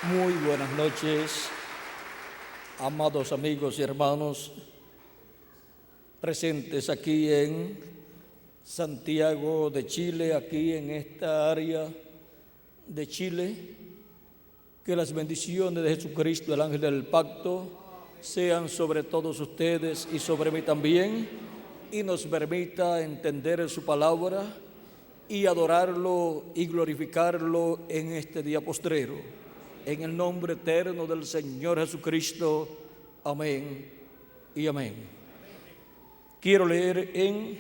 Muy buenas noches, amados amigos y hermanos presentes aquí en Santiago de Chile, aquí en esta área de Chile. Que las bendiciones de Jesucristo, el ángel del pacto, sean sobre todos ustedes y sobre mí también, y nos permita entender su palabra y adorarlo y glorificarlo en este día postrero. En el nombre eterno del Señor Jesucristo. Amén y amén. Quiero leer en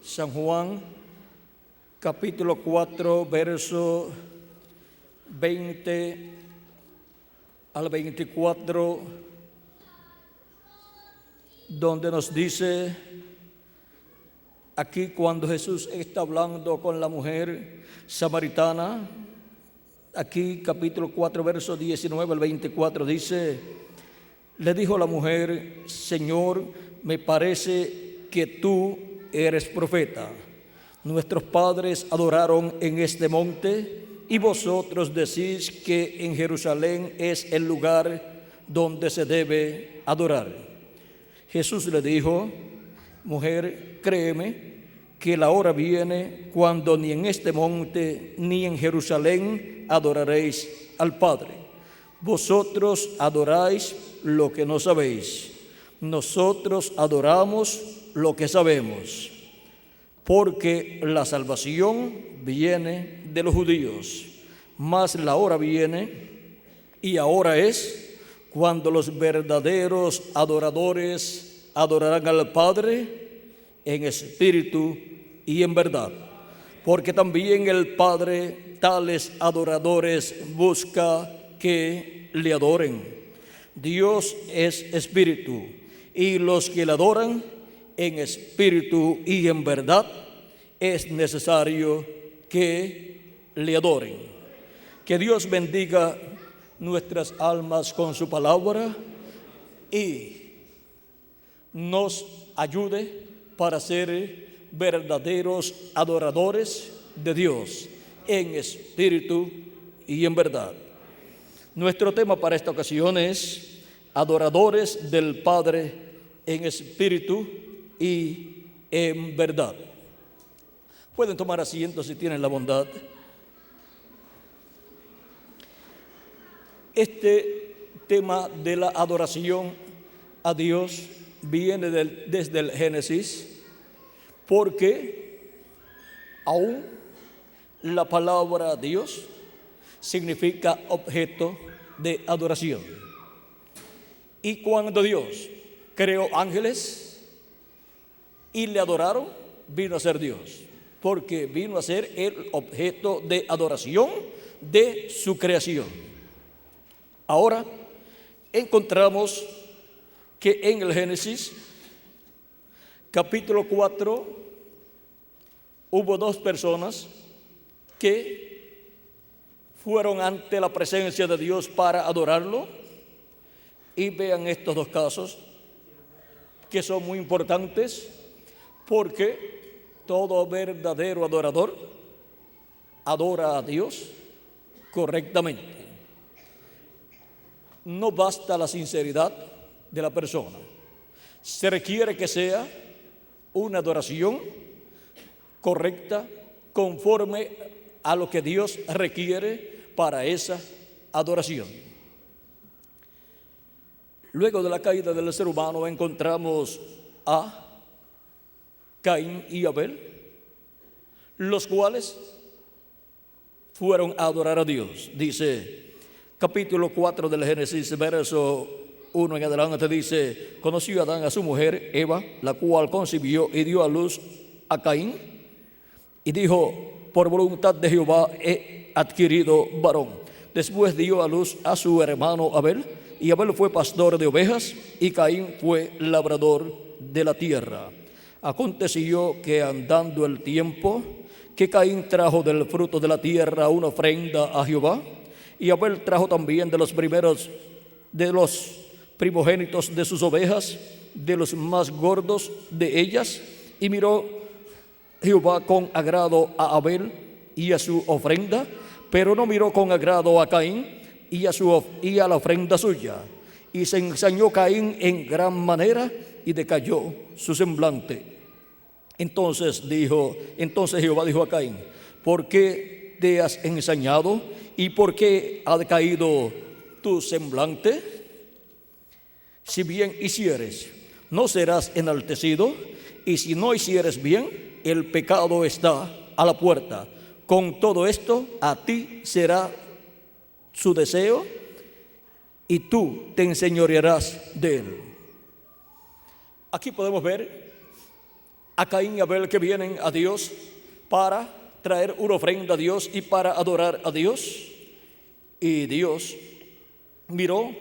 San Juan, capítulo 4, verso 20 al 24, donde nos dice, aquí cuando Jesús está hablando con la mujer samaritana, aquí capítulo 4, verso 19 al 24, dice, le dijo la mujer, Señor, me parece que tú eres profeta. Nuestros padres adoraron en este monte y vosotros decís que en Jerusalén es el lugar donde se debe adorar. Jesús le dijo, mujer, créeme que la hora viene cuando ni en este monte ni en Jerusalén adoraréis al Padre. Vosotros adoráis lo que no sabéis. Nosotros adoramos lo que sabemos, porque la salvación viene de los judíos. Mas la hora viene, y ahora es, cuando los verdaderos adoradores adorarán al Padre en espíritu y en verdad, porque también el Padre tales adoradores busca que le adoren. Dios es espíritu, y los que le adoran en espíritu y en verdad es necesario que le adoren. Que Dios bendiga nuestras almas con su palabra y nos ayude para ser verdaderos adoradores de Dios en espíritu y en verdad. Nuestro tema para esta ocasión es adoradores del Padre en espíritu y en verdad. Pueden tomar asiento si tienen la bondad. Este tema de la adoración a Dios viene desde el Génesis, porque aún la palabra Dios significa objeto de adoración. Y cuando Dios creó ángeles y le adoraron, vino a ser Dios, porque vino a ser el objeto de adoración de su creación. Ahora encontramos que en el Génesis, capítulo 4, hubo dos personas que fueron ante la presencia de Dios para adorarlo. Y vean estos dos casos que son muy importantes, porque todo verdadero adorador adora a Dios correctamente. No basta la sinceridad de la persona, se requiere que sea una adoración correcta, conforme a lo que Dios requiere para esa adoración. Luego de la caída del ser humano encontramos a Caín y Abel, los cuales fueron a adorar a Dios. Dice capítulo 4 del Génesis, verso 1 en adelante, dice, conoció Adán a su mujer Eva, la cual concibió y dio a luz a Caín, y dijo, por voluntad de Jehová he adquirido varón. Después dio a luz a su hermano Abel, y Abel fue pastor de ovejas, y Caín fue labrador de la tierra. Aconteció que andando el tiempo, que Caín trajo del fruto de la tierra una ofrenda a Jehová, y Abel trajo también de los primogénitos de sus ovejas, de los más gordos de ellas, y miró Jehová con agrado a Abel y a su ofrenda, pero no miró con agrado a Caín y a la ofrenda suya. Y se ensañó Caín en gran manera y decayó su semblante. Entonces Jehová dijo a Caín: ¿por qué te has ensañado y por qué ha decaído tu semblante? Si bien hicieres, no serás enaltecido, y si no hicieres bien, el pecado está a la puerta. Con todo esto, a ti será su deseo, y tú te enseñorearás de él. Aquí podemos ver a Caín y Abel que vienen a Dios para traer una ofrenda a Dios y para adorar a Dios. Y Dios miró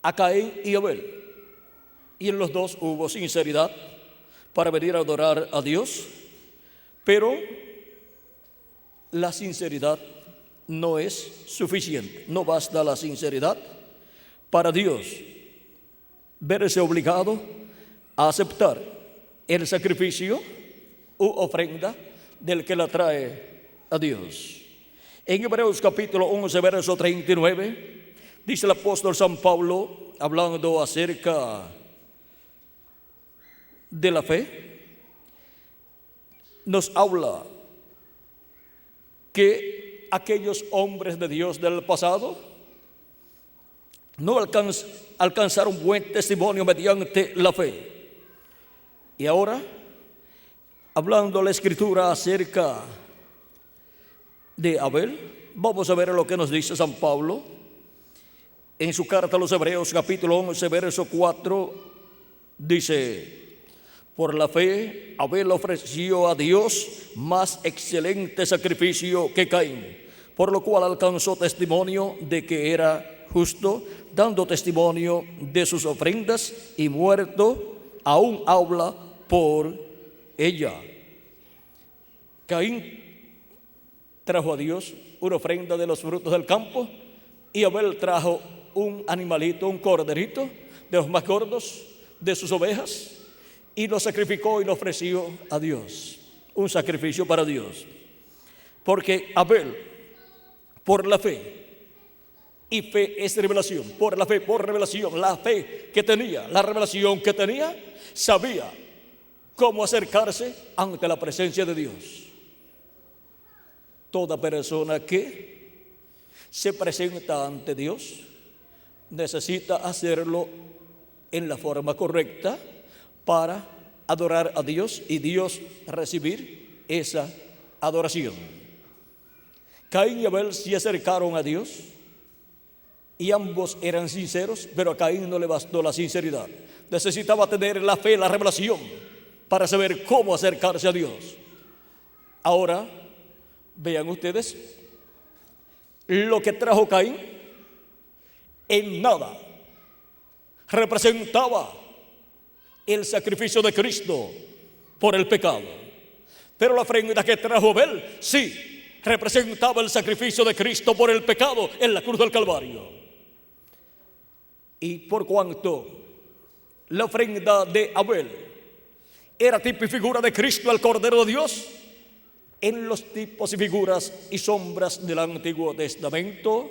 a Caín y Abel, y en los dos hubo sinceridad para venir a adorar a Dios. Pero la sinceridad no es suficiente, no basta la sinceridad para Dios verse obligado a aceptar el sacrificio u ofrenda del que la trae a Dios. En Hebreos capítulo 11, verso 39, dice el apóstol San Pablo, hablando acerca de la fe, nos habla que aquellos hombres de Dios del pasado no alcanzaron buen testimonio mediante la fe. Y ahora, hablando la Escritura acerca de Abel, vamos a ver lo que nos dice San Pablo en su carta a los Hebreos capítulo 11, verso 4. Dice: por la fe Abel ofreció a Dios más excelente sacrificio que Caín, por lo cual alcanzó testimonio de que era justo, dando testimonio de sus ofrendas, y muerto aún habla por ella. Caín trajo a Dios una ofrenda de los frutos del campo, y Abel trajo un animalito, un corderito de los más gordos de sus ovejas, y lo sacrificó y lo ofreció a Dios, un sacrificio para Dios. Porque Abel, por la fe, y fe es revelación, por la fe, por revelación, la fe que tenía, la revelación que tenía, sabía cómo acercarse ante la presencia de Dios. Toda persona que se presenta ante Dios necesita hacerlo en la forma correcta para adorar a Dios y Dios recibir esa adoración. Caín y Abel se acercaron a Dios y ambos eran sinceros, pero a Caín no le bastó la sinceridad. Necesitaba tener la fe, la revelación, para saber cómo acercarse a Dios. Ahora, vean ustedes, lo que trajo Caín en nada representaba el sacrificio de Cristo por el pecado. Pero la ofrenda que trajo Abel, sí, representaba el sacrificio de Cristo por el pecado en la cruz del Calvario. Y por cuanto la ofrenda de Abel era tipo y figura de Cristo, el Cordero de Dios, en los tipos y figuras y sombras del Antiguo Testamento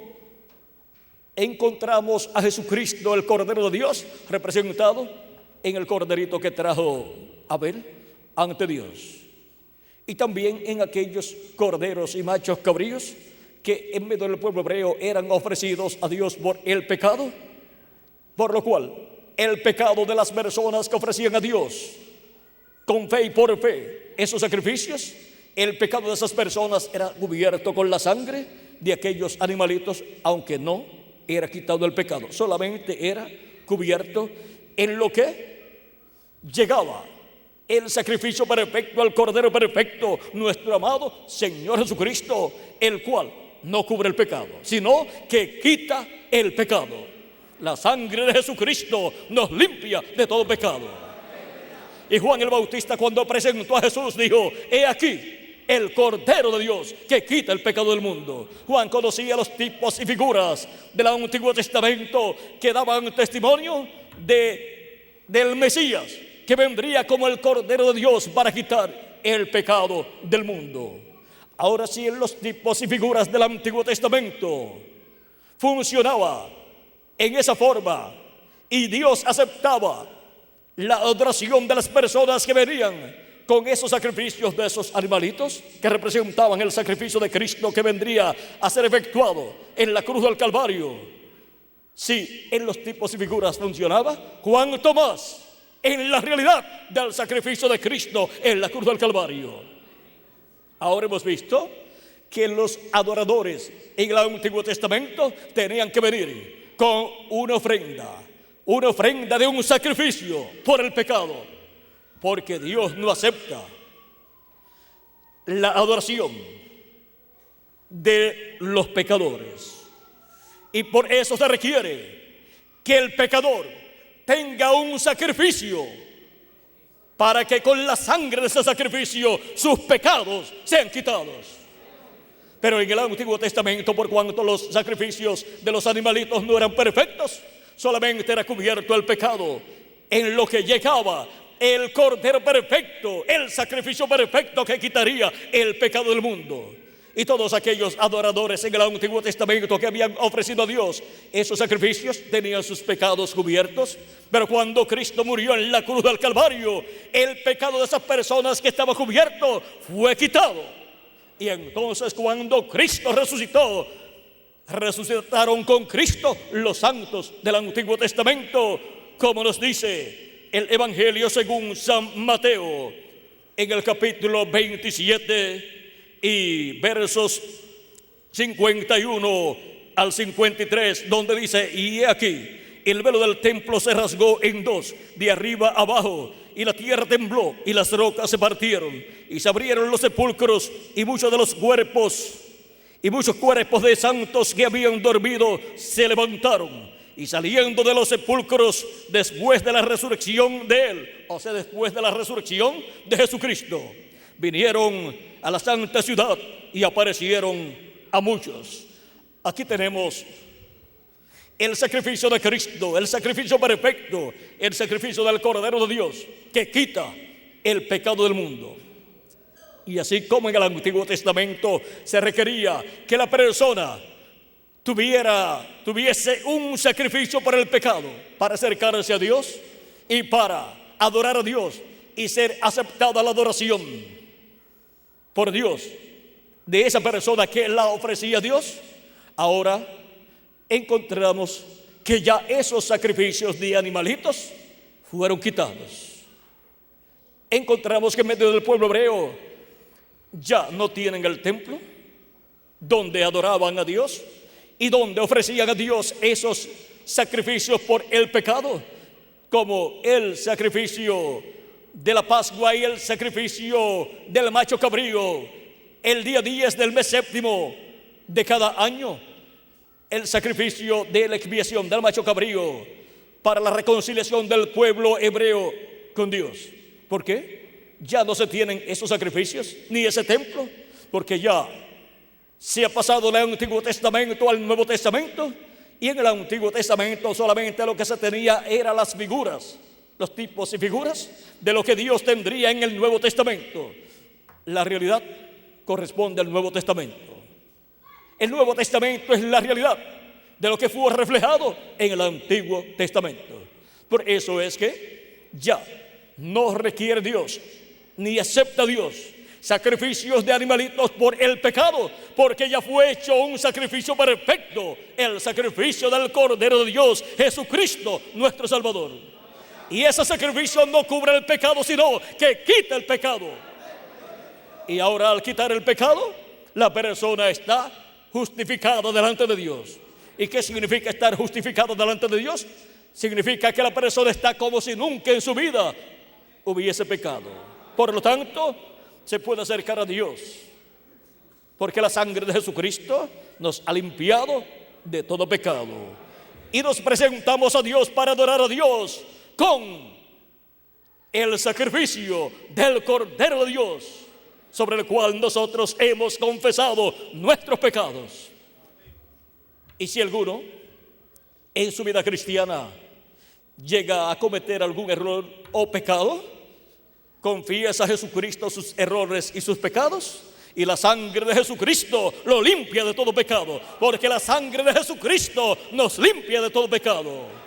encontramos a Jesucristo, el Cordero de Dios, representado en el corderito que trajo Abel ante Dios, y también en aquellos corderos y machos cabríos que en medio del pueblo hebreo eran ofrecidos a Dios por el pecado, por lo cual el pecado de las personas que ofrecían a Dios con fe y por fe esos sacrificios, el pecado de esas personas era cubierto con la sangre de aquellos animalitos, aunque no era quitado el pecado, solamente era cubierto en lo que llegaba el sacrificio perfecto, el Cordero perfecto, nuestro amado Señor Jesucristo, el cual no cubre el pecado, sino que quita el pecado. La sangre de Jesucristo nos limpia de todo pecado. Y Juan el Bautista, cuando presentó a Jesús, dijo: he aquí el Cordero de Dios que quita el pecado del mundo. Juan conocía los tipos y figuras del Antiguo Testamento que daban testimonio del Mesías, que vendría como el Cordero de Dios para quitar el pecado del mundo. Ahora sí, en los tipos y figuras del Antiguo Testamento funcionaba en esa forma y Dios aceptaba la adoración de las personas que venían con esos sacrificios de esos animalitos que representaban el sacrificio de Cristo que vendría a ser efectuado en la cruz del Calvario. Si en los tipos y figuras funcionaba, cuánto más en la realidad del sacrificio de Cristo en la cruz del Calvario. Ahora hemos visto que los adoradores en el Antiguo Testamento tenían que venir con una ofrenda de un sacrificio por el pecado, porque Dios no acepta la adoración de los pecadores. Y por eso se requiere que el pecador tenga un sacrificio para que con la sangre de ese sacrificio sus pecados sean quitados. Pero en el Antiguo Testamento, por cuanto los sacrificios de los animalitos no eran perfectos, solamente era cubierto el pecado. En lo que llegaba el Cordero perfecto, el sacrificio perfecto que quitaría el pecado del mundo. Y todos aquellos adoradores en el Antiguo Testamento que habían ofrecido a Dios esos sacrificios tenían sus pecados cubiertos. Pero cuando Cristo murió en la cruz del Calvario, el pecado de esas personas que estaba cubierto fue quitado. Y entonces cuando Cristo resucitó, resucitaron con Cristo los santos del Antiguo Testamento, como nos dice el Evangelio según San Mateo, en el capítulo 27 y versos 51 al 53, donde dice: y he aquí, el velo del templo se rasgó en dos, de arriba abajo, y la tierra tembló, y las rocas se partieron, y se abrieron los sepulcros, y muchos cuerpos de santos que habían dormido se levantaron, y saliendo de los sepulcros después de la resurrección de Él, o sea, después de la resurrección de Jesucristo, vinieron a la santa ciudad y aparecieron a muchos. Aquí tenemos el sacrificio de Cristo, el sacrificio perfecto, el sacrificio del Cordero de Dios que quita el pecado del mundo. Y así como en el Antiguo Testamento se requería que la persona tuviese un sacrificio por el pecado, para acercarse a Dios y para adorar a Dios y ser aceptada la adoración por Dios de esa persona que la ofrecía a Dios, ahora encontramos que ya esos sacrificios de animalitos fueron quitados. Encontramos que en medio del pueblo hebreo ya no tienen el templo donde adoraban a Dios y donde ofrecían a Dios esos sacrificios por el pecado, como el sacrificio de la Pascua y el sacrificio del macho cabrío el día 10 del mes séptimo de cada año, el sacrificio de la expiación del macho cabrío para la reconciliación del pueblo hebreo con Dios. ¿Por qué? Ya no se tienen esos sacrificios ni ese templo, porque ya se ha pasado del Antiguo Testamento al Nuevo Testamento, y en el Antiguo Testamento solamente lo que se tenía eran las figuras, los tipos y figuras de lo que Dios tendría en el Nuevo Testamento. La realidad corresponde al Nuevo Testamento. El Nuevo Testamento es la realidad de lo que fue reflejado en el Antiguo Testamento. Por eso es que ya no requiere Dios, ni acepta Dios sacrificios de animalitos por el pecado, porque ya fue hecho un sacrificio perfecto, el sacrificio del Cordero de Dios, Jesucristo, nuestro Salvador. Y ese sacrificio no cubre el pecado, sino que quita el pecado. Y ahora, al quitar el pecado, la persona está justificada delante de Dios. ¿Y qué significa estar justificado delante de Dios? Significa que la persona está como si nunca en su vida hubiese pecado. Por lo tanto, se puede acercar a Dios, porque la sangre de Jesucristo nos ha limpiado de todo pecado. Y nos presentamos a Dios para adorar a Dios con el sacrificio del Cordero de Dios, sobre el cual nosotros hemos confesado nuestros pecados. Y si alguno en su vida cristiana llega a cometer algún error o pecado, confiesa a Jesucristo sus errores y sus pecados, Y la sangre de Jesucristo lo limpia de todo pecado, porque la sangre de Jesucristo nos limpia de todo pecado.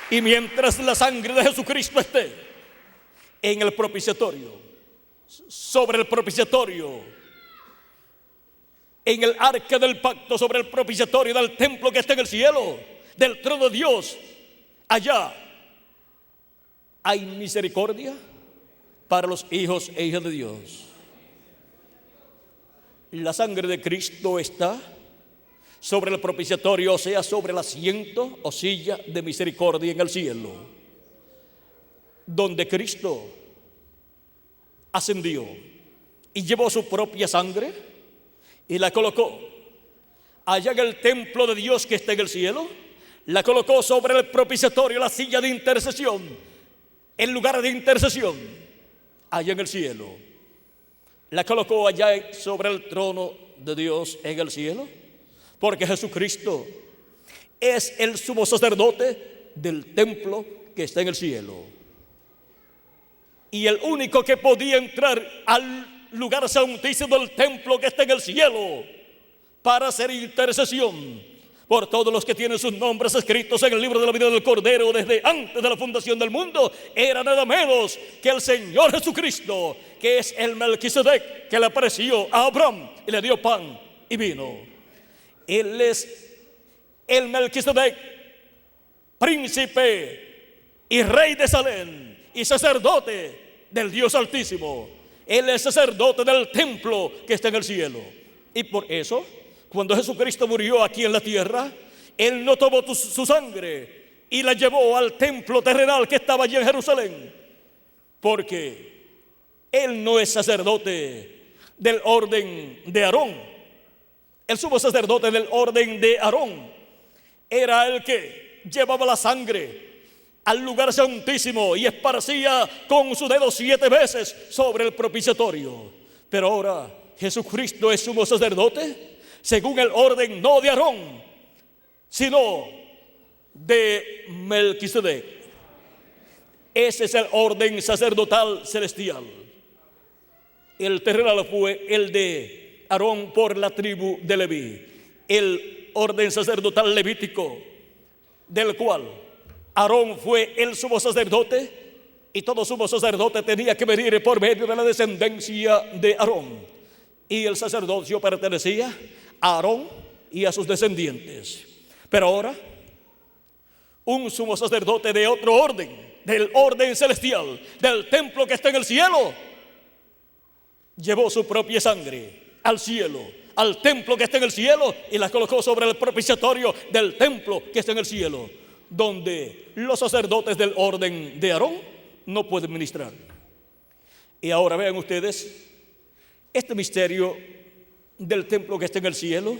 Y mientras la sangre de Jesucristo esté en el propiciatorio, sobre el propiciatorio, en el arca del pacto, sobre el propiciatorio del templo que está en el cielo, del trono de Dios, allá hay misericordia para los hijos e hijas de Dios. La sangre de Cristo está sobre el propiciatorio, o sea, sobre el asiento o silla de misericordia en el cielo, donde Cristo ascendió y llevó su propia sangre y la colocó allá en el templo de Dios que está en el cielo. La colocó sobre el propiciatorio, la silla de intercesión, el lugar de intercesión, allá en el cielo. La colocó allá sobre el trono de Dios en el cielo, porque Jesucristo es el sumo sacerdote del templo que está en el cielo. Y el único que podía entrar al lugar santísimo del templo que está en el cielo para hacer intercesión por todos los que tienen sus nombres escritos en el libro de la vida del Cordero desde antes de la fundación del mundo, era nada menos que el Señor Jesucristo, que es el Melquisedec que le apareció a Abraham y le dio pan y vino. Él es el Melquisedec, príncipe y rey de Salem y sacerdote del Dios Altísimo. Él es sacerdote del templo que está en el cielo. Y por eso, cuando Jesucristo murió aquí en la tierra, Él no tomó su sangre y la llevó al templo terrenal que estaba allí en Jerusalén, porque Él no es sacerdote del orden de Aarón. El sumo sacerdote del orden de Aarón era el que llevaba la sangre al lugar santísimo y esparcía con su dedo 7 veces sobre el propiciatorio. Pero ahora Jesucristo es sumo sacerdote según el orden no de Aarón, sino de Melquisedec. Ese es el orden sacerdotal celestial. El terrenal fue el de Aarón por la tribu de Leví, el orden sacerdotal levítico, del cual Aarón fue el sumo sacerdote, y todo sumo sacerdote tenía que venir por medio de la descendencia de Aarón, y el sacerdocio pertenecía a Aarón y a sus descendientes. Pero ahora un sumo sacerdote de otro orden, del orden celestial, del templo que está en el cielo, llevó su propia sangre al cielo, al templo que está en el cielo, y la colocó sobre el propiciatorio del templo que está en el cielo, donde los sacerdotes del orden de Aarón no pueden ministrar. Y ahora vean ustedes este misterio del templo que está en el cielo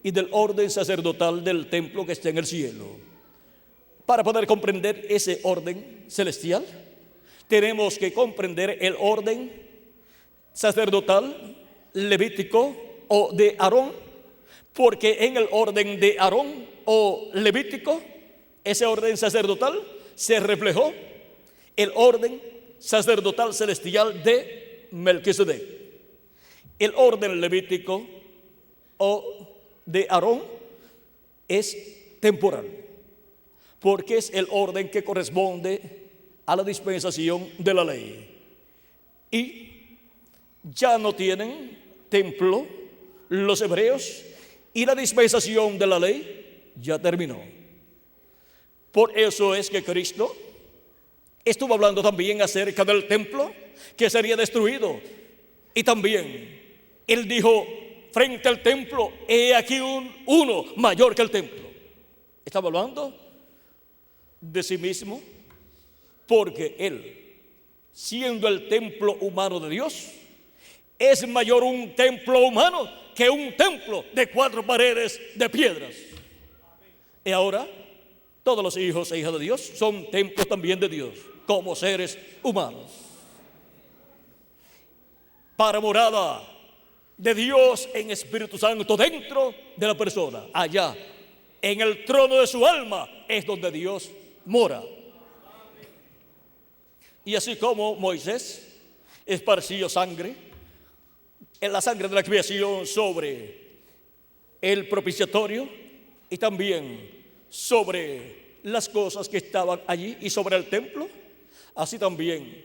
y del orden sacerdotal del templo que está en el cielo. Para poder comprender ese orden celestial, tenemos que comprender el orden sacerdotal levítico o de Aarón, porque en el orden de Aarón o levítico, ese orden sacerdotal, se reflejó el orden sacerdotal celestial de Melquisedec. El orden levítico o de Aarón es temporal, porque es el orden que corresponde a la dispensación de la ley. Y ya no tienen templo los hebreos, y la dispensación de la ley ya terminó. Por eso es que Cristo estuvo hablando también acerca del templo que sería destruido, y también Él dijo frente al templo: he aquí uno mayor que el templo. Estaba hablando de sí mismo, porque Él, siendo el templo humano de Dios, es mayor un templo humano que un templo de 4 paredes de piedras. Y ahora todos los hijos e hijas de Dios son templos también de Dios, como seres humanos, para morada de Dios en Espíritu Santo dentro de la persona. Allá en el trono de su alma es donde Dios mora. Y así como Moisés esparció sangre, en la sangre de la expiación sobre el propiciatorio y también sobre las cosas que estaban allí y sobre el templo, así también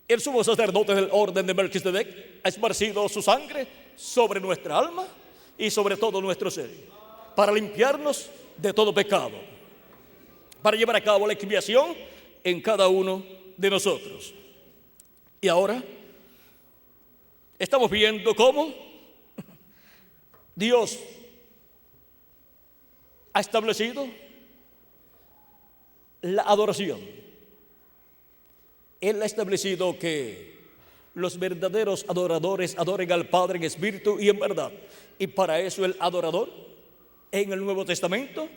el sumo sacerdote del orden de Melquisedec ha esparcido su sangre sobre nuestra alma y sobre todo nuestro ser, para limpiarnos de todo pecado, para llevar a cabo la expiación en cada uno de nosotros. Y ahora estamos viendo cómo Dios ha establecido la adoración. Él ha establecido que los verdaderos adoradores adoren al Padre en espíritu y en verdad. Y para eso el adorador en el Nuevo Testamento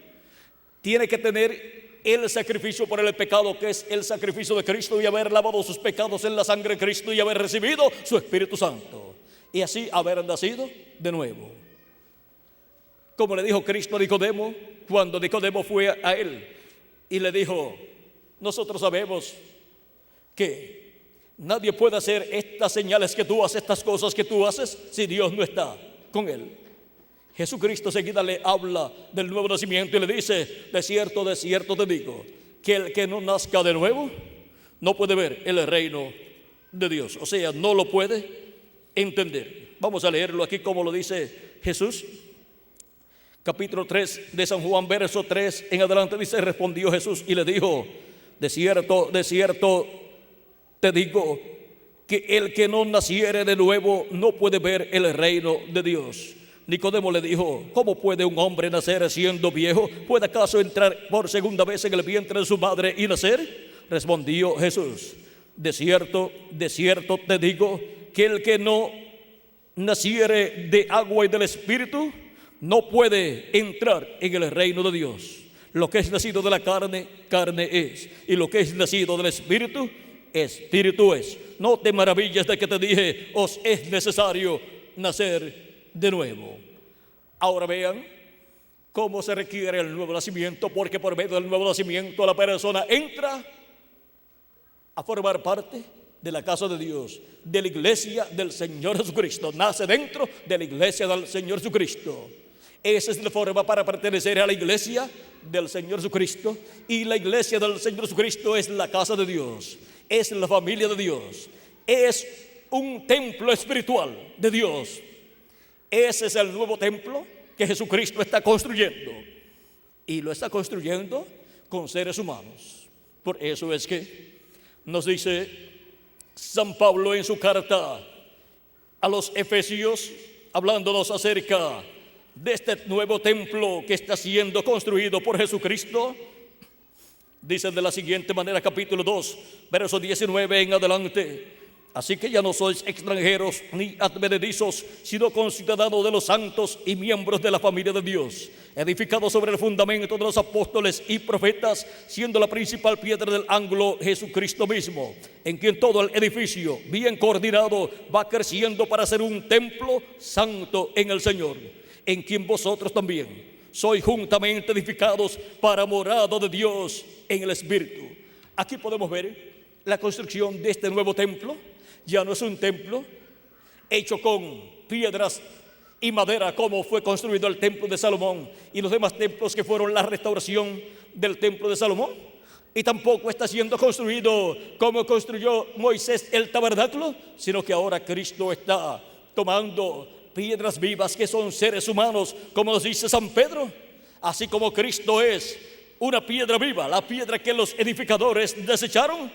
tiene que tener el sacrificio por el pecado, que es el sacrificio de Cristo, y haber lavado sus pecados en la sangre de Cristo y haber recibido su Espíritu Santo, y así haber nacido de nuevo. Como le dijo Cristo a Nicodemo, cuando Nicodemo fue a él y le dijo: nosotros sabemos que nadie puede hacer estas señales que tú haces, estas cosas que tú haces, si Dios no está con él. Jesucristo seguida le habla del nuevo nacimiento y le dice: de cierto te digo, que el que no nazca de nuevo no puede ver el reino de Dios. O sea, no lo puede entender. Vamos a leerlo aquí como lo dice Jesús. Capítulo 3 de San Juan, verso 3 en adelante, dice: respondió Jesús y le dijo: de cierto te digo, que el que no naciere de nuevo no puede ver el reino de Dios. Nicodemo le dijo: ¿cómo puede un hombre nacer siendo viejo? ¿Puede acaso entrar por segunda vez en el vientre de su madre y nacer? Respondió Jesús: de cierto te digo, que el que no naciere de agua y del Espíritu no puede entrar en el reino de Dios. Lo que es nacido de la carne, carne es, y lo que es nacido del Espíritu, Espíritu es. No te maravilles de que te dije: os es necesario nacer de nuevo. Ahora vean cómo se requiere el nuevo nacimiento, porque por medio del nuevo nacimiento la persona entra a formar parte de la casa de Dios, de la iglesia del Señor Jesucristo. Nace dentro de la iglesia del Señor Jesucristo. Esa es la forma para pertenecer a la iglesia del Señor Jesucristo. Y la iglesia del Señor Jesucristo es la casa de Dios, es la familia de Dios, es un templo espiritual de Dios. Ese es el nuevo templo que Jesucristo está construyendo, y lo está construyendo con seres humanos. Por eso es que nos dice San Pablo en su carta a los Efesios, hablándonos acerca de este nuevo templo que está siendo construido por Jesucristo. Dice de la siguiente manera, capítulo 2, verso 19 en adelante: así que ya no sois extranjeros ni advenedizos, sino conciudadanos de los santos y miembros de la familia de Dios, edificados sobre el fundamento de los apóstoles y profetas, siendo la principal piedra del ángulo Jesucristo mismo, en quien todo el edificio, bien coordinado, va creciendo para ser un templo santo en el Señor, en quien vosotros también sois juntamente edificados para morada de Dios en el Espíritu. Aquí podemos ver la construcción de este nuevo templo. Ya no es un templo hecho con piedras y madera como fue construido el templo de Salomón y los demás templos que fueron la restauración del templo de Salomón. Y tampoco está siendo construido como construyó Moisés el tabernáculo, sino que ahora Cristo está tomando piedras vivas que son seres humanos, como nos dice San Pedro. Así como Cristo es una piedra viva, la piedra que los edificadores desecharon,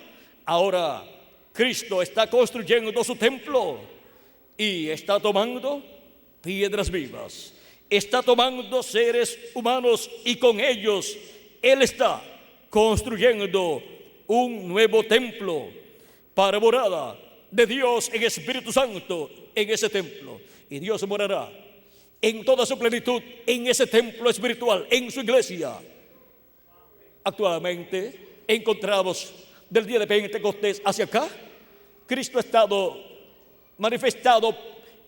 ahora Cristo está construyendo su templo y está tomando piedras vivas, está tomando seres humanos, y con ellos Él está construyendo un nuevo templo para morada de Dios en Espíritu Santo en ese templo. Y Dios morará en toda su plenitud en ese templo espiritual, en su iglesia. Actualmente encontramos del día de Pentecostés hacia acá, Cristo ha estado manifestado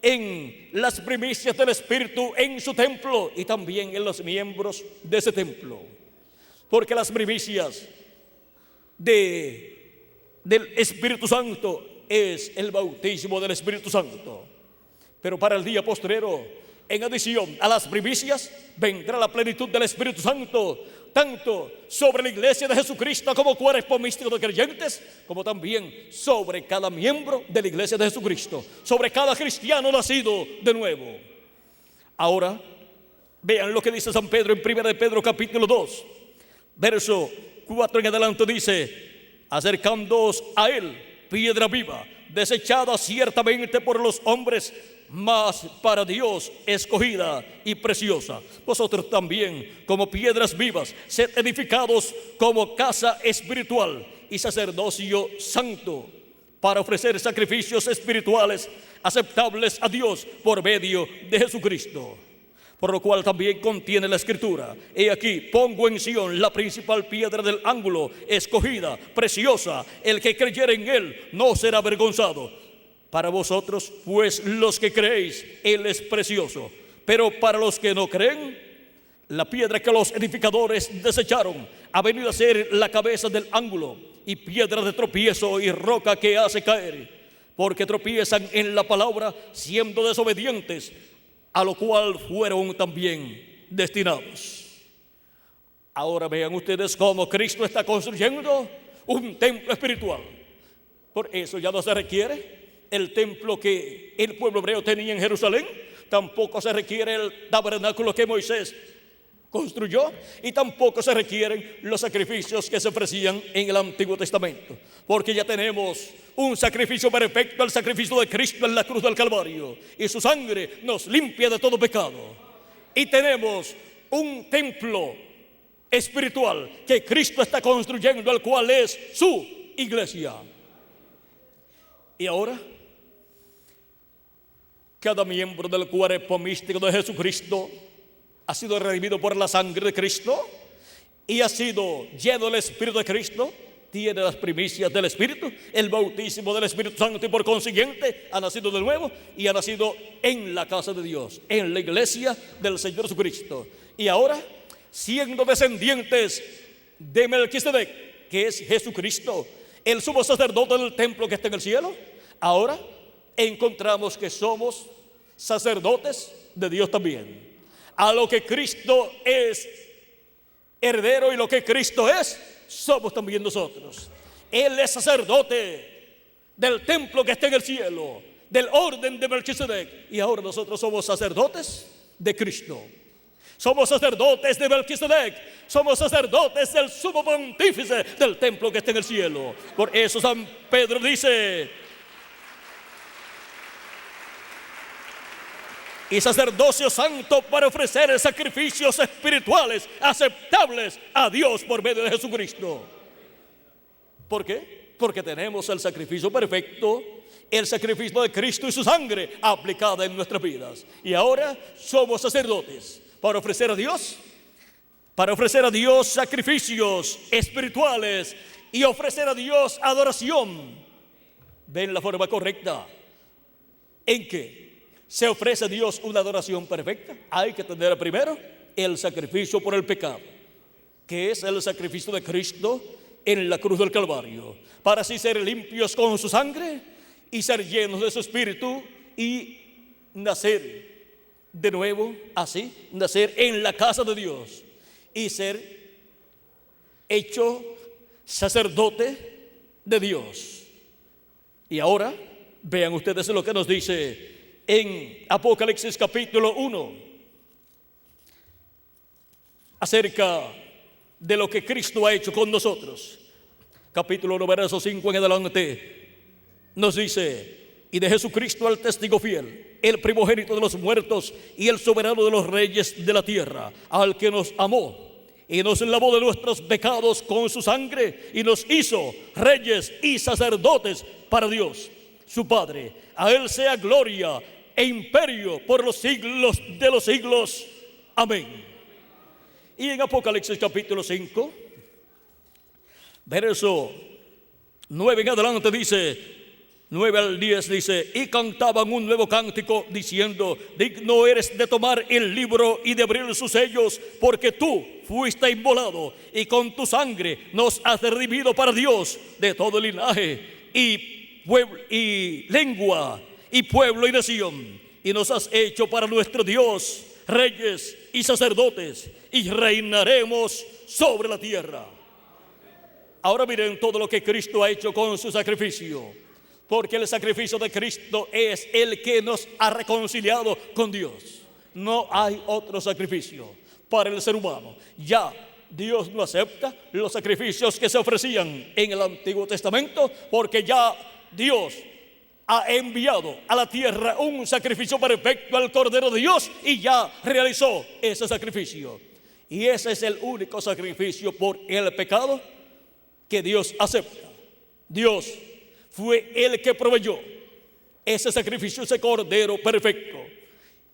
en las primicias del Espíritu en su templo y también en los miembros de ese templo. Porque las primicias del Espíritu Santo es el bautismo del Espíritu Santo. Pero para el día postrero, en adición a las primicias, vendrá la plenitud del Espíritu Santo, tanto sobre la iglesia de Jesucristo como cuerpo místico de creyentes, como también sobre cada miembro de la iglesia de Jesucristo, sobre cada cristiano nacido de nuevo. Ahora, vean lo que dice San Pedro en 1 de Pedro capítulo 2, verso 4 en adelante, dice: acercándoos a él, piedra viva, desechada ciertamente por los hombres, mas para Dios escogida y preciosa. Vosotros también, como piedras vivas, sed edificados como casa espiritual y sacerdocio santo, para ofrecer sacrificios espirituales aceptables a Dios por medio de Jesucristo. Por lo cual también contiene la Escritura: he aquí, pongo en Sión la principal piedra del ángulo, escogida, preciosa, el que creyere en él no será avergonzado. Para vosotros, pues, los que creéis, él es precioso. Pero para los que no creen, la piedra que los edificadores desecharon ha venido a ser la cabeza del ángulo, y piedra de tropiezo y roca que hace caer, porque tropiezan en la palabra, siendo desobedientes, a lo cual fueron también destinados. Ahora vean ustedes cómo Cristo está construyendo un templo espiritual. Por eso ya no se requiere el templo que el pueblo hebreo tenía en Jerusalén, tampoco se requiere el tabernáculo que Moisés construyó, y tampoco se requieren los sacrificios que se ofrecían en el Antiguo Testamento, porque ya tenemos un sacrificio perfecto, el sacrificio de Cristo en la cruz del Calvario, y su sangre nos limpia de todo pecado. Y tenemos un templo espiritual que Cristo está construyendo, el cual es su iglesia. Y ahora, cada miembro del cuerpo místico de Jesucristo ha sido redimido por la sangre de Cristo y ha sido lleno del Espíritu de Cristo. Tiene las primicias del Espíritu, el bautismo del Espíritu Santo, y por consiguiente ha nacido de nuevo y ha nacido en la casa de Dios, en la iglesia del Señor Jesucristo. Y ahora, siendo descendientes de Melquisedec, que es Jesucristo, el sumo sacerdote del templo que está en el cielo, ahora encontramos que somos sacerdotes de Dios también. A lo que Cristo es heredero y lo que Cristo es, somos también nosotros. Él es sacerdote del templo que está en el cielo, del orden de Melquisedec, y ahora nosotros somos sacerdotes de Cristo. Somos sacerdotes de Melquisedec, somos sacerdotes del sumo pontífice del templo que está en el cielo. Por eso San Pedro dice: y sacerdocio santo para ofrecer sacrificios espirituales aceptables a Dios por medio de Jesucristo. ¿Por qué? Porque tenemos el sacrificio perfecto, el sacrificio de Cristo y su sangre aplicada en nuestras vidas. Y ahora somos sacerdotes para ofrecer a Dios sacrificios espirituales y ofrecer a Dios adoración. ¿Ven la forma correcta en que se ofrece a Dios una adoración perfecta? Hay que tener primero el sacrificio por el pecado, que es el sacrificio de Cristo en la cruz del Calvario, para así ser limpios con su sangre y ser llenos de su Espíritu y nacer de nuevo, así, nacer en la casa de Dios y ser hecho sacerdote de Dios. Y ahora vean ustedes lo que nos dice en Apocalipsis capítulo 1 acerca de lo que Cristo ha hecho con nosotros. Capítulo 1, verso 5 en adelante nos dice: y de Jesucristo el testigo fiel, el primogénito de los muertos y el soberano de los reyes de la tierra, al que nos amó y nos lavó de nuestros pecados con su sangre y nos hizo reyes y sacerdotes para Dios su Padre. A él sea gloria e imperio por los siglos de los siglos. Amén. Y en Apocalipsis capítulo 5, verso 9 en adelante dice: 9 al 10 dice: y cantaban un nuevo cántico diciendo: digno eres de tomar el libro y de abrir sus sellos, porque tú fuiste inmolado y con tu sangre nos has redimido para Dios de todo linaje y lengua y pueblo y nación, y nos has hecho para nuestro Dios reyes y sacerdotes, y reinaremos sobre la tierra. Ahora miren todo lo que Cristo ha hecho con su sacrificio, porque el sacrificio de Cristo es el que nos ha reconciliado con Dios. No hay otro sacrificio para el ser humano. Ya Dios no acepta los sacrificios que se ofrecían en el Antiguo Testamento, porque ya Dios ha enviado a la tierra un sacrificio perfecto, al Cordero de Dios, y ya realizó ese sacrificio. Y ese es el único sacrificio por el pecado que Dios acepta. Dios fue el que proveyó ese sacrificio, ese Cordero perfecto.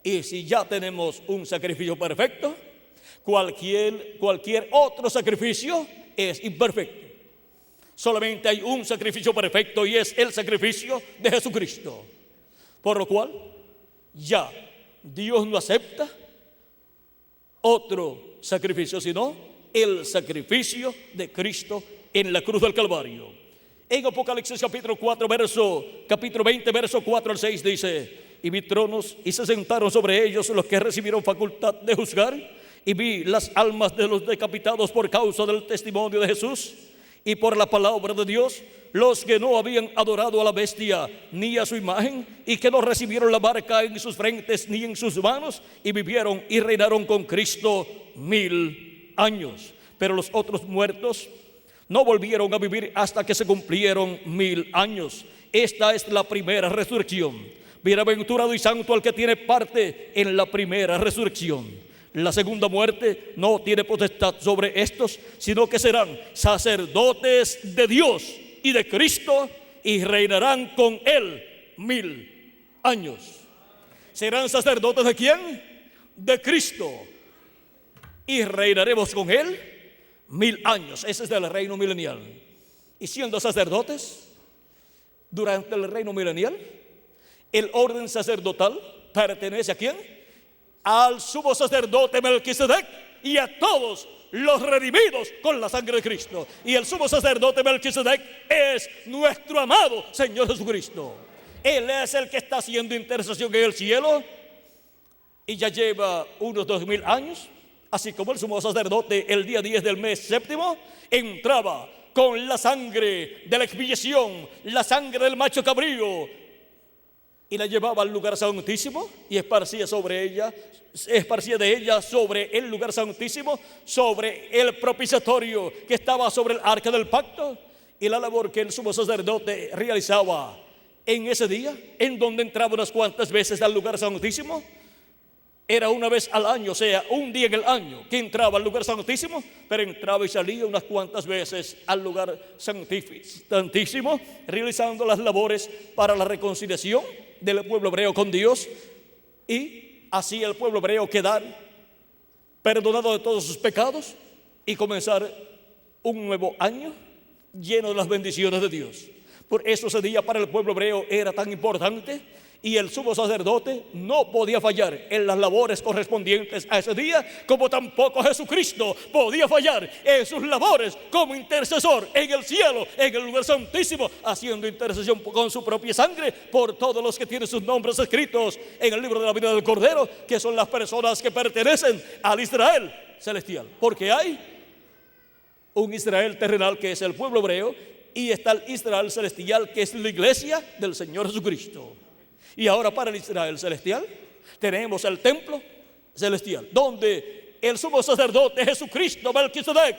Y si ya tenemos un sacrificio perfecto, cualquier otro sacrificio es imperfecto. Solamente hay un sacrificio perfecto, y es el sacrificio de Jesucristo. Por lo cual, ya Dios no acepta otro sacrificio, sino el sacrificio de Cristo en la cruz del Calvario. En Apocalipsis capítulo 20, verso 4 al 6 dice: y vi tronos y se sentaron sobre ellos los que recibieron facultad de juzgar, y vi las almas de los decapitados por causa del testimonio de Jesús y por la palabra de Dios, los que no habían adorado a la bestia ni a su imagen, y que no recibieron la marca en sus frentes ni en sus manos, y vivieron y reinaron con Cristo 1000 años. Pero los otros muertos no volvieron a vivir hasta que se cumplieron 1000 años. Esta es la primera resurrección. Bienaventurado y santo el que tiene parte en la primera resurrección. La segunda muerte no tiene potestad sobre estos, sino que serán sacerdotes de Dios y de Cristo, y reinarán con Él 1000 años. ¿Serán sacerdotes de quién? De Cristo. Y reinaremos con Él 1000 años. Ese es el reino milenial. Y siendo sacerdotes durante el reino milenial, el orden sacerdotal pertenece ¿a quién? Al sumo sacerdote Melquisedec y a todos los redimidos con la sangre de Cristo. Y el sumo sacerdote Melquisedec es nuestro amado Señor Jesucristo. Él es el que está haciendo intercesión en el cielo, y ya lleva unos 2000 años. Así como el sumo sacerdote el día 10 del mes séptimo entraba con la sangre de la expiación, la sangre del macho cabrío, y la llevaba al lugar santísimo y esparcía de ella sobre el lugar santísimo, sobre el propiciatorio que estaba sobre el arca del pacto. Y la labor que el sumo sacerdote realizaba en ese día, en donde entraba unas cuantas veces al lugar santísimo, era una vez al año, o sea, un día en el año que entraba al lugar santísimo, pero entraba y salía unas cuantas veces al lugar santísimo, realizando las labores para la reconciliación del pueblo hebreo con Dios, y así el pueblo hebreo quedar perdonado de todos sus pecados y comenzar un nuevo año lleno de las bendiciones de Dios. Por eso ese día para el pueblo hebreo era tan importante, y el sumo sacerdote no podía fallar en las labores correspondientes a ese día, como tampoco Jesucristo podía fallar en sus labores como intercesor en el cielo, en el lugar santísimo, haciendo intercesión con su propia sangre por todos los que tienen sus nombres escritos en el libro de la vida del Cordero, que son las personas que pertenecen al Israel celestial. Porque hay un Israel terrenal, que es el pueblo hebreo, y está el Israel celestial, que es la iglesia del Señor Jesucristo. Y ahora para el Israel celestial tenemos el templo celestial, donde el sumo sacerdote Jesucristo Melquisedec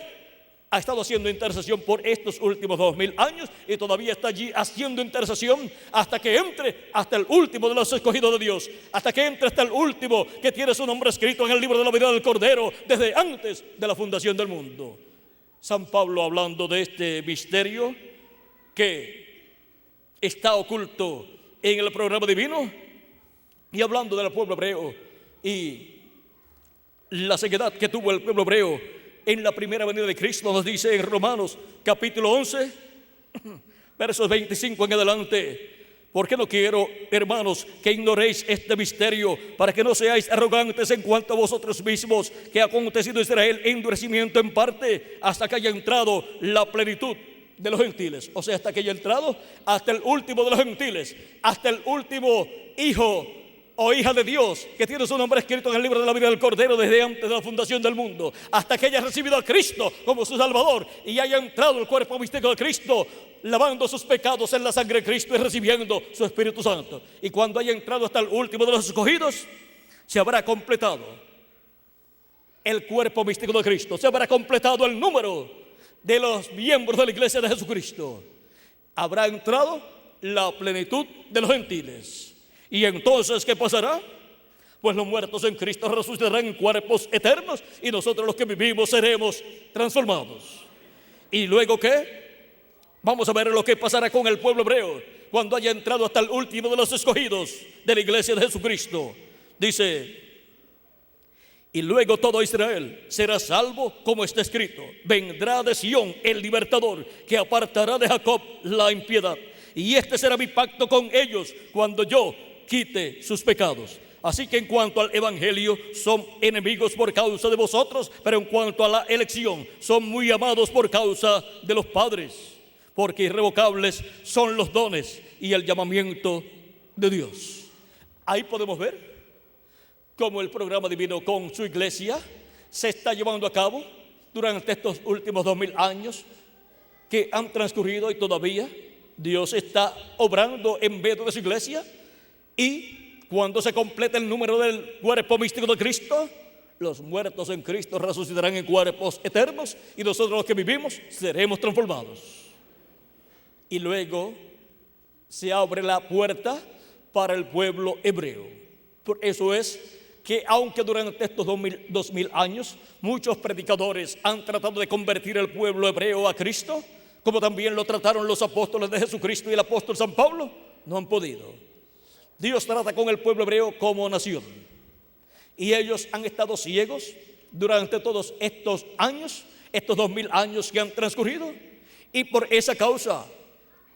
ha estado haciendo intercesión por estos últimos 2000 años, y todavía está allí haciendo intercesión hasta que entre hasta el último de los escogidos de Dios, hasta que entre hasta el último que tiene su nombre escrito en el libro de la vida del Cordero desde antes de la fundación del mundo. San Pablo, hablando de este misterio que está oculto en el programa divino, y hablando del pueblo hebreo y la ceguedad que tuvo el pueblo hebreo en la primera venida de Cristo, nos dice en Romanos capítulo 11 versos 25 en adelante: Porque no quiero, hermanos, que ignoréis este misterio, para que no seáis arrogantes en cuanto a vosotros mismos, que ha acontecido en Israel endurecimiento en parte, hasta que haya entrado la plenitud de los gentiles. O sea, hasta que haya entrado hasta el último de los gentiles, hasta el último hijo o hija de Dios, que tiene su nombre escrito en el libro de la vida del Cordero desde antes de la fundación del mundo, hasta que haya recibido a Cristo como su Salvador y haya entrado el cuerpo místico de Cristo, lavando sus pecados en la sangre de Cristo y recibiendo su Espíritu Santo. Y cuando haya entrado hasta el último de los escogidos, se habrá completado el cuerpo místico de Cristo, se habrá completado el número de los miembros de la iglesia de Jesucristo. Habrá entrado la plenitud de los gentiles. Y entonces, ¿qué pasará? Pues los muertos en Cristo resucitarán en cuerpos eternos y nosotros los que vivimos seremos transformados. ¿Y luego qué? Vamos a ver lo que pasará con el pueblo hebreo cuando haya entrado hasta el último de los escogidos de la iglesia de Jesucristo. Dice: y luego todo Israel será salvo, como está escrito: vendrá de Sión el libertador, que apartará de Jacob la impiedad. Y este será mi pacto con ellos cuando yo quite sus pecados. Así que en cuanto al evangelio, son enemigos por causa de vosotros, pero en cuanto a la elección, son muy amados por causa de los padres, porque irrevocables son los dones y el llamamiento de Dios. Ahí podemos ver cómo el programa divino con su iglesia se está llevando a cabo durante estos últimos 2000 años que han transcurrido, y todavía Dios está obrando en medio de su iglesia. Y cuando se complete el número del cuerpo místico de Cristo, los muertos en Cristo resucitarán en cuerpos eternos y nosotros los que vivimos seremos transformados. Y luego se abre la puerta para el pueblo hebreo. Por eso es que aunque durante estos 2000 años muchos predicadores han tratado de convertir el pueblo hebreo a Cristo, como también lo trataron los apóstoles de Jesucristo y el apóstol San Pablo, no han podido. Dios trata con el pueblo hebreo como nación, y ellos han estado ciegos durante todos estos años, estos 2000 años que han transcurrido, y por esa causa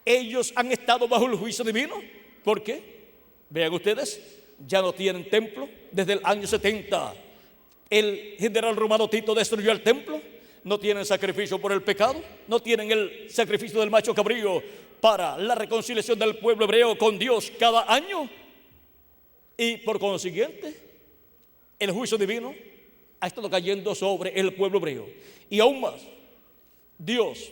ellos han estado bajo el juicio divino. ¿Por qué? Vean ustedes, ya no tienen templo. Desde el año 70 el general romano Tito destruyó el templo. No tienen sacrificio por el pecado, no tienen el sacrificio del macho cabrío para la reconciliación del pueblo hebreo con Dios cada año. Y por consiguiente, el juicio divino ha estado cayendo sobre el pueblo hebreo. Y aún más, Dios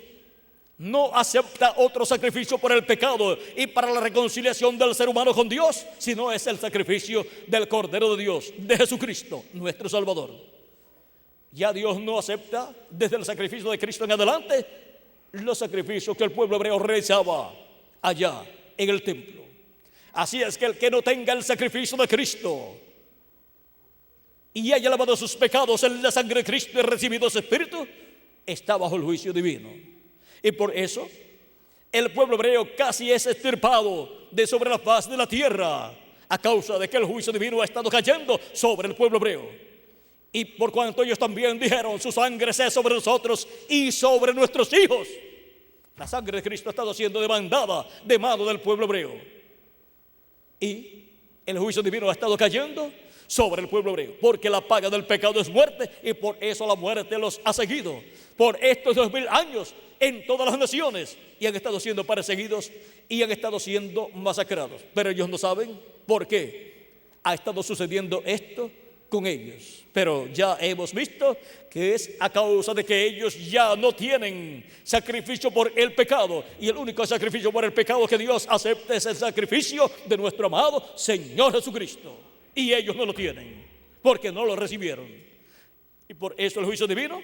no acepta otro sacrificio por el pecado y para la reconciliación del ser humano con Dios, sino es el sacrificio del Cordero de Dios, de Jesucristo, nuestro Salvador. Ya Dios no acepta desde el sacrificio de Cristo en adelante los sacrificios que el pueblo hebreo realizaba allá en el templo. Así es que el que no tenga el sacrificio de Cristo y haya lavado sus pecados en la sangre de Cristo y recibido ese Espíritu, está bajo el juicio divino. Y por eso el pueblo hebreo casi es extirpado de sobre la faz de la tierra, a causa de que el juicio divino ha estado cayendo sobre el pueblo hebreo. Y por cuanto ellos también dijeron: su sangre sea sobre nosotros y sobre nuestros hijos. La sangre de Cristo ha estado siendo demandada de mano del pueblo hebreo. Y el juicio divino ha estado cayendo sobre el pueblo hebreo, porque la paga del pecado es muerte, y por eso la muerte los ha seguido por estos 2000 años en todas las naciones, y han estado siendo perseguidos y han estado siendo masacrados. Pero ellos no saben por qué ha estado sucediendo esto con ellos. Pero ya hemos visto que es a causa de que ellos ya no tienen sacrificio por el pecado, y el único sacrificio por el pecado que Dios acepta es el sacrificio de nuestro amado Señor Jesucristo, y ellos no lo tienen porque no lo recibieron. Y por eso el juicio divino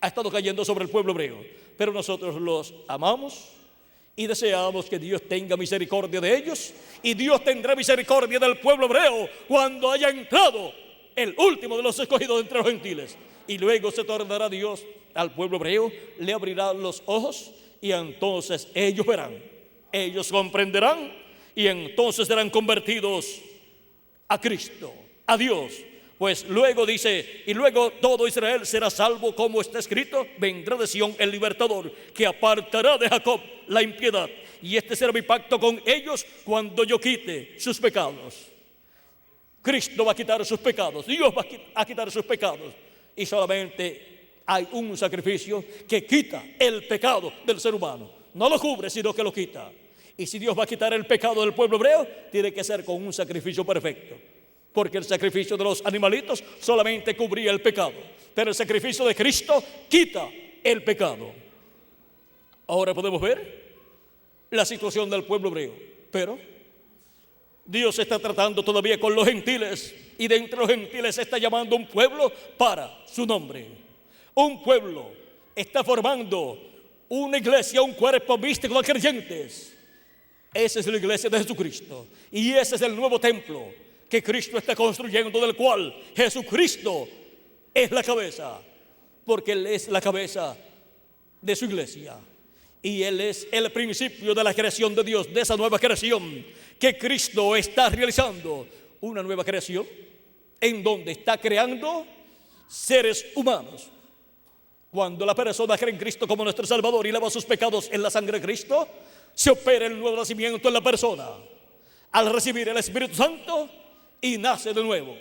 ha estado cayendo sobre el pueblo hebreo. Pero nosotros los amamos y deseamos que Dios tenga misericordia de ellos, y Dios tendrá misericordia del pueblo hebreo cuando haya entrado el último de los escogidos entre los gentiles. Y luego se tornará Dios al pueblo hebreo, le abrirá los ojos, y entonces ellos verán, ellos comprenderán, y entonces serán convertidos a Cristo, a Dios. Pues luego dice: y luego todo Israel será salvo, como está escrito: vendrá de Sión el libertador, que apartará de Jacob la impiedad. y este será mi pacto con ellos cuando yo quite sus pecados. Cristo va a quitar sus pecados, Dios va a quitar sus pecados, y solamente hay un sacrificio que quita el pecado del ser humano. No lo cubre, sino que lo quita. Y si Dios va a quitar el pecado del pueblo hebreo, tiene que ser con un sacrificio perfecto, porque el sacrificio de los animalitos solamente cubría el pecado, pero el sacrificio de Cristo quita el pecado. Ahora podemos ver la situación del pueblo hebreo, pero Dios está tratando todavía con los gentiles, y de entre los gentiles está llamando un pueblo para su nombre. Un pueblo está formando una iglesia, un cuerpo místico de creyentes. Esa es la iglesia de Jesucristo, y ese es el nuevo templo que Cristo está construyendo, del cual Jesucristo es la cabeza, porque Él es la cabeza de su iglesia, y Él es el principio de la creación de Dios, de esa nueva creación que Cristo está realizando. Una nueva creación en donde está creando seres humanos. Cuando la persona cree en Cristo como nuestro Salvador y lava sus pecados en la sangre de Cristo, se opera el nuevo nacimiento en la persona al recibir el Espíritu Santo, y nace de nuevo,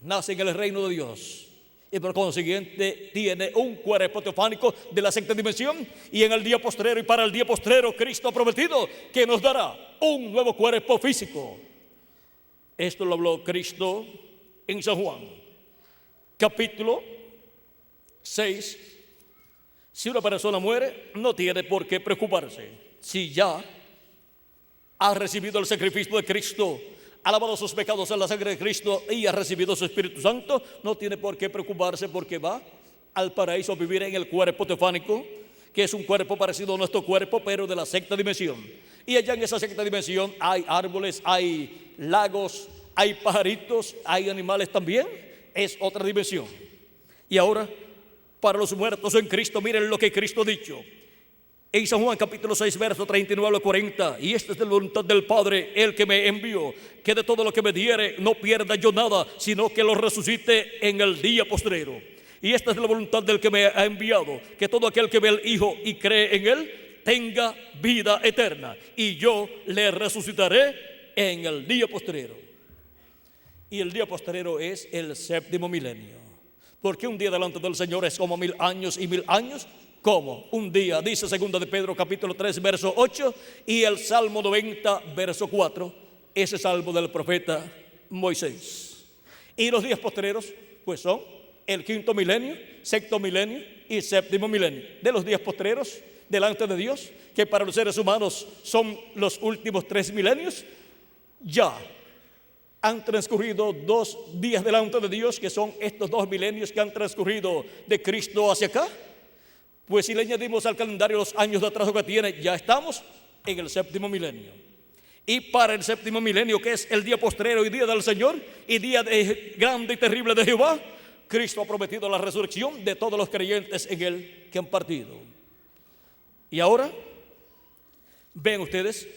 nace en el reino de Dios, y por consiguiente tiene un cuerpo teofánico de la sexta dimensión. Y en el día postrero y para el día postrero, Cristo ha prometido que nos dará un nuevo cuerpo físico. Esto lo habló Cristo en San Juan capítulo 6. Si una persona muere, no tiene por qué preocuparse. Si ya ha recibido el sacrificio de Cristo, ha lavado sus pecados en la sangre de Cristo y ha recibido su Espíritu Santo, no tiene por qué preocuparse, porque va al paraíso a vivir en el cuerpo teofánico, que es un cuerpo parecido a nuestro cuerpo, pero de la sexta dimensión. Y allá en esa sexta dimensión hay árboles, hay lagos, hay pajaritos, hay animales también. Es otra dimensión. Y ahora, para los muertos en Cristo, miren lo que Cristo ha dicho en San Juan capítulo 6, verso 39 al 40. Y esta es la voluntad del Padre, el que me envió, que de todo lo que me diere no pierda yo nada, sino que lo resucite en el día postrero. Y esta es la voluntad del que me ha enviado, que todo aquel que ve al Hijo y cree en Él tenga vida eterna, y yo le resucitaré en el día postrero. Y el día postrero es el séptimo milenio, porque un día delante del Señor es como 1000 años, y 1000 años como un día, dice segunda de Pedro capítulo 3 verso 8, y el Salmo 90 verso 4, ese salmo del profeta Moisés. Y los días postreros pues son el quinto milenio, sexto milenio y séptimo milenio. De los días postreros delante de Dios, que para los seres humanos son los últimos 3 milenios, ya han transcurrido 2 días delante de Dios, que son estos 2 milenios que han transcurrido de Cristo hacia acá. Pues si le añadimos al calendario los años de atraso que tiene, ya estamos en el séptimo milenio. Y para el séptimo milenio, que es el día postrero y día del Señor y día grande y terrible de Jehová, Cristo ha prometido la resurrección de todos los creyentes en Él que han partido. Y ahora, ven ustedes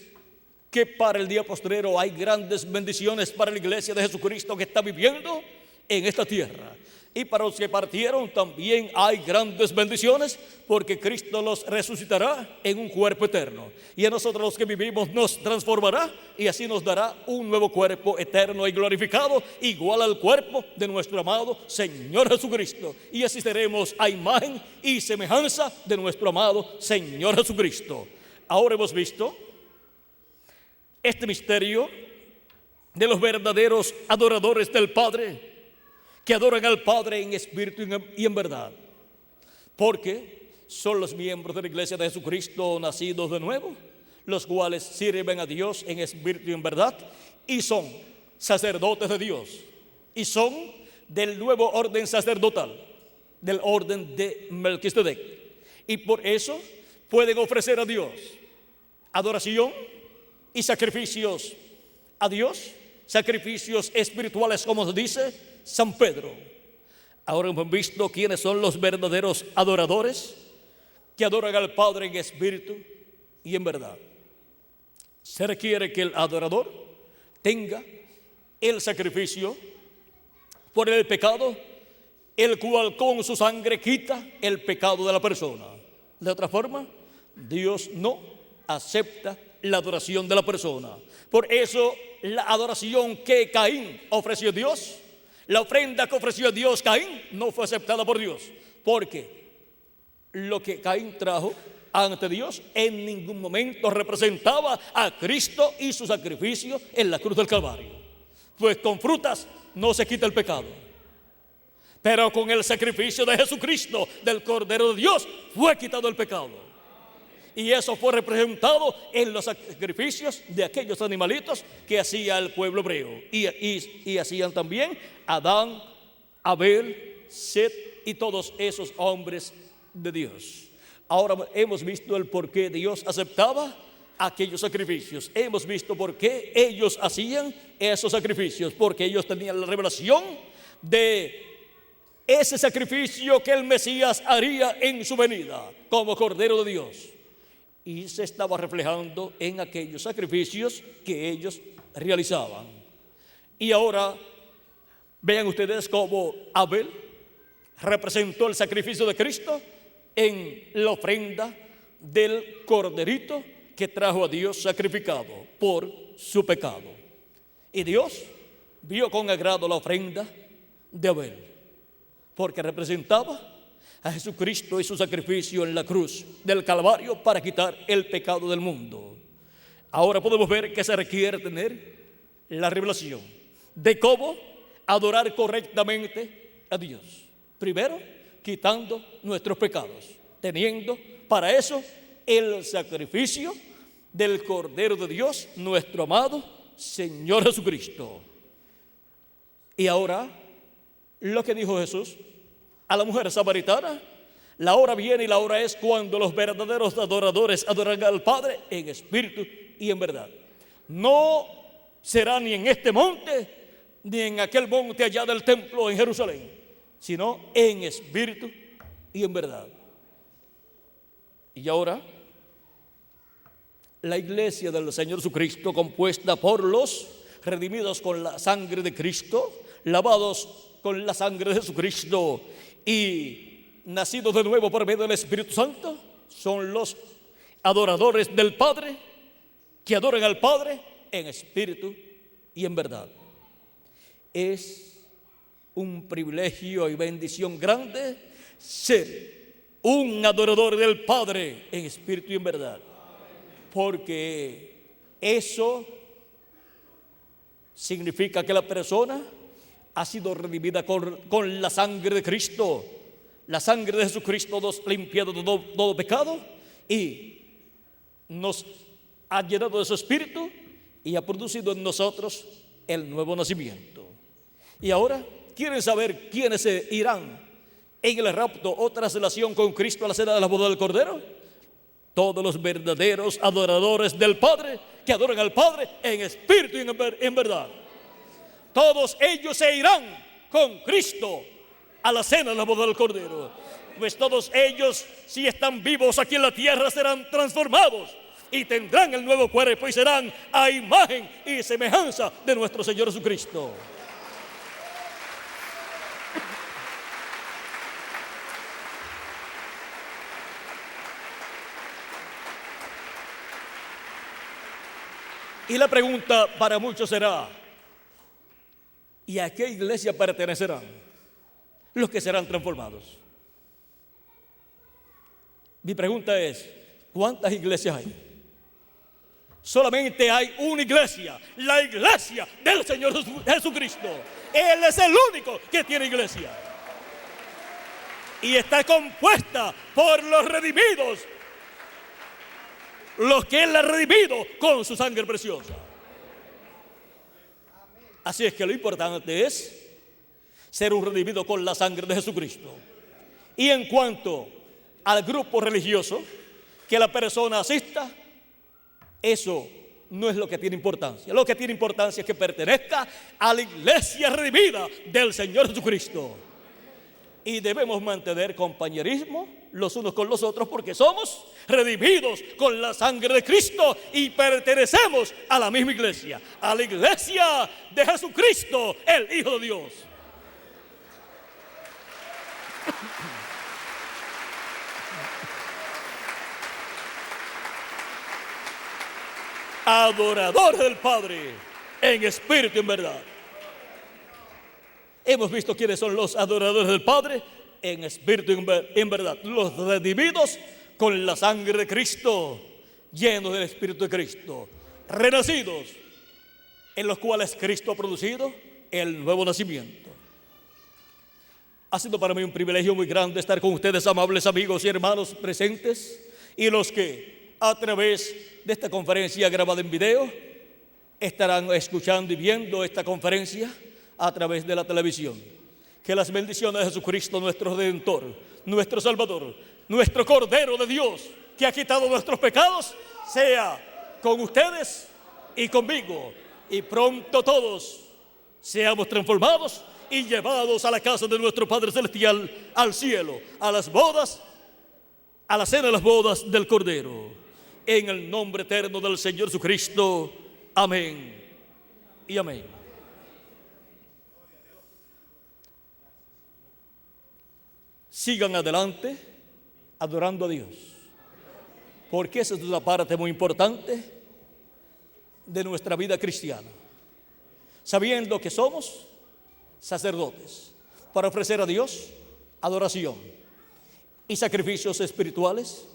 que para el día postrero hay grandes bendiciones para la iglesia de Jesucristo que está viviendo en esta tierra. Y para los que partieron también hay grandes bendiciones, porque Cristo los resucitará en un cuerpo eterno. Y a nosotros los que vivimos nos transformará, y así nos dará un nuevo cuerpo eterno y glorificado, igual al cuerpo de nuestro amado Señor Jesucristo. Y así seremos a imagen y semejanza de nuestro amado Señor Jesucristo. Ahora hemos visto este misterio de los verdaderos adoradores del Padre, que adoran al Padre en espíritu y en verdad, porque son los miembros de la iglesia de Jesucristo nacidos de nuevo, los cuales sirven a Dios en espíritu y en verdad, y son sacerdotes de Dios, y son del nuevo orden sacerdotal, del orden de Melquisedec, y por eso pueden ofrecer a Dios adoración y sacrificios a Dios, sacrificios espirituales, como se dice San Pedro. Ahora hemos visto quiénes son los verdaderos adoradores, que adoran al Padre en espíritu y en verdad. Se requiere que el adorador tenga el sacrificio por el pecado, el cual con su sangre quita el pecado de la persona. De otra forma, Dios no acepta la adoración de la persona. Por eso la adoración que Caín ofreció a Dios, la ofrenda que ofreció a Dios Caín, no fue aceptada por Dios, porque lo que Caín trajo ante Dios en ningún momento representaba a Cristo y su sacrificio en la cruz del Calvario. Pues con frutas no se quita el pecado, pero con el sacrificio de Jesucristo, del Cordero de Dios, fue quitado el pecado. Y eso fue representado en los sacrificios de aquellos animalitos que hacía el pueblo hebreo. Y hacían también Adán, Abel, Set y todos esos hombres de Dios. Ahora hemos visto el por qué Dios aceptaba aquellos sacrificios. Hemos visto por qué ellos hacían esos sacrificios. Porque ellos tenían la revelación de ese sacrificio que el Mesías haría en su venida como Cordero de Dios. Y se estaba reflejando en aquellos sacrificios que ellos realizaban. Y ahora vean ustedes cómo Abel representó el sacrificio de Cristo en la ofrenda del corderito que trajo a Dios sacrificado por su pecado. Y Dios vio con agrado la ofrenda de Abel, porque representaba a Jesucristo y su sacrificio en la cruz del Calvario para quitar el pecado del mundo. Ahora podemos ver que se requiere tener la revelación de cómo adorar correctamente a Dios. Primero, quitando nuestros pecados, teniendo para eso el sacrificio del Cordero de Dios, nuestro amado Señor Jesucristo. Y ahora, lo que dijo Jesús a la mujer samaritana: la hora viene y la hora es cuando los verdaderos adoradores adorarán al Padre en espíritu y en verdad. No será ni en este monte ni en aquel monte allá del templo en Jerusalén, sino en espíritu y en verdad. Y ahora la iglesia del Señor Jesucristo, compuesta por los redimidos con la sangre de Cristo, lavados con la sangre de Jesucristo y nacidos de nuevo por medio del Espíritu Santo, son los adoradores del Padre, que adoran al Padre en espíritu y en verdad. Es un privilegio y bendición grande ser un adorador del Padre en espíritu y en verdad, porque eso significa que la persona ha sido redimida con la sangre de Cristo. La sangre de Jesucristo nos ha limpiado de todo pecado y nos ha llenado de su espíritu y ha producido en nosotros el nuevo nacimiento. Y ahora, ¿quieren saber quiénes se irán en el rapto o traslación con Cristo a la cena de la boda del Cordero? Todos los verdaderos adoradores del Padre, que adoran al Padre en espíritu y en verdad. Todos ellos se irán con Cristo a la cena de la boda del Cordero. Pues todos ellos, si están vivos aquí en la tierra, serán transformados y tendrán el nuevo cuerpo y serán a imagen y semejanza de nuestro Señor Jesucristo. Y la pregunta para muchos será: ¿y a qué iglesia pertenecerán los que serán transformados? Mi pregunta es: ¿cuántas iglesias hay? Solamente hay una iglesia, la iglesia del Señor Jesucristo. Él es el único que tiene iglesia. Y está compuesta por los redimidos, los que Él ha redimido con su sangre preciosa. Así es que lo importante es ser un redimido con la sangre de Jesucristo. Y en cuanto al grupo religioso que la persona asista, eso no es lo que tiene importancia. Lo que tiene importancia es que pertenezca a la iglesia redimida del Señor Jesucristo. Y debemos mantener compañerismo los unos con los otros, porque somos redimidos con la sangre de Cristo y pertenecemos a la misma iglesia, a la iglesia de Jesucristo, el Hijo de Dios. adoradores del Padre en espíritu y en verdad. Hemos visto quiénes son los adoradores del Padre en espíritu y en verdad. Los redimidos con la sangre de Cristo, llenos del Espíritu de Cristo, renacidos, en los cuales Cristo ha producido el nuevo nacimiento. Ha sido para mí un privilegio muy grande estar con ustedes, amables amigos y hermanos presentes, y los que a través de esta conferencia grabada en video estarán escuchando y viendo esta conferencia a través de la televisión. Que las bendiciones de Jesucristo, nuestro Redentor, nuestro Salvador, nuestro Cordero de Dios, que ha quitado nuestros pecados, sea con ustedes y conmigo, y pronto todos seamos transformados y llevados a la casa de nuestro Padre Celestial, al cielo, a las bodas, a la cena de las bodas del Cordero. En el nombre eterno del Señor Jesucristo. Amén y amén. Sigan adelante adorando a Dios, porque esa es una parte muy importante de nuestra vida cristiana, sabiendo que somos sacerdotes para ofrecer a Dios adoración y sacrificios espirituales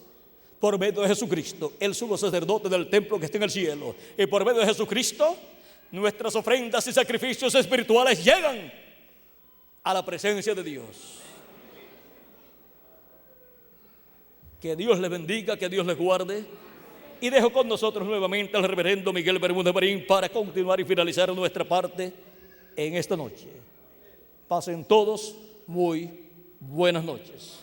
por medio de Jesucristo, el sumo sacerdote del templo que está en el cielo. Y por medio de Jesucristo, nuestras ofrendas y sacrificios espirituales llegan a la presencia de Dios. Que Dios les bendiga, que Dios les guarde. Y dejo con nosotros nuevamente al reverendo Miguel Bermúdez Marín para continuar y finalizar nuestra parte en esta noche. Pasen todos muy buenas noches.